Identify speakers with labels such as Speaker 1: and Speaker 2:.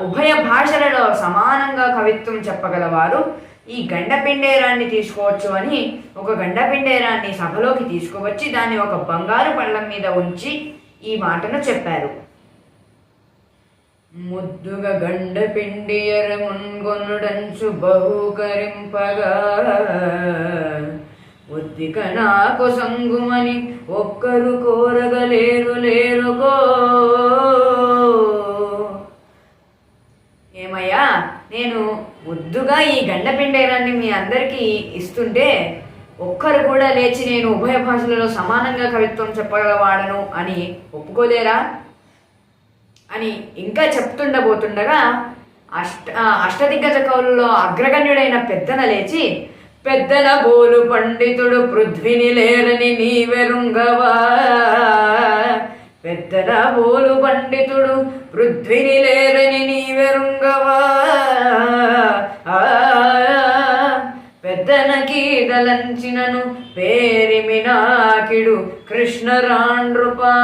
Speaker 1: ఉభయ భాషలలో సమానంగా కవిత్వం చెప్పగలవారు ఈ గండపిండేరాన్ని తీసుకోవచ్చు అని ఒక గండపిండేరాన్ని సభలోకి తీసుకువచ్చి దాన్ని ఒక బంగారు పళ్ళం మీద ఉంచి ఈ మాటను చెప్పారు. ముద్దుగా గండపిండియర మున్గొనుడంచు బహుకరింపగా ఒద్దిక నాకు సంగుమని ఒక్కరు కోరగలేరుకో. ఏమయ్యా, నేను ముద్దుగా ఈ గండపిండేరాన్ని మీ అందరికీ ఇస్తుంటే ఒక్కరు కూడా లేచి నేను ఉభయ భాషలలో సమానంగా కవిత్వం చెప్పగలవాడను అని ఒప్పుకోలేరా అని ఇంకా చెప్తుండబోతుండగా అష్టదిగ్గజ కవులలో అగ్రగణ్యుడైన పెద్దన లేచి, పెద్దన బోలు పండితుడు పృథ్విని లేరని నీవెరుంగవా, పెద్దన బోలు పండితుడు పృథ్విని లేరని నీవెరుంగవా, పెద్దన కీదలంచినను పేరిమినాకిడు కృష్ణరాండ్రుపా.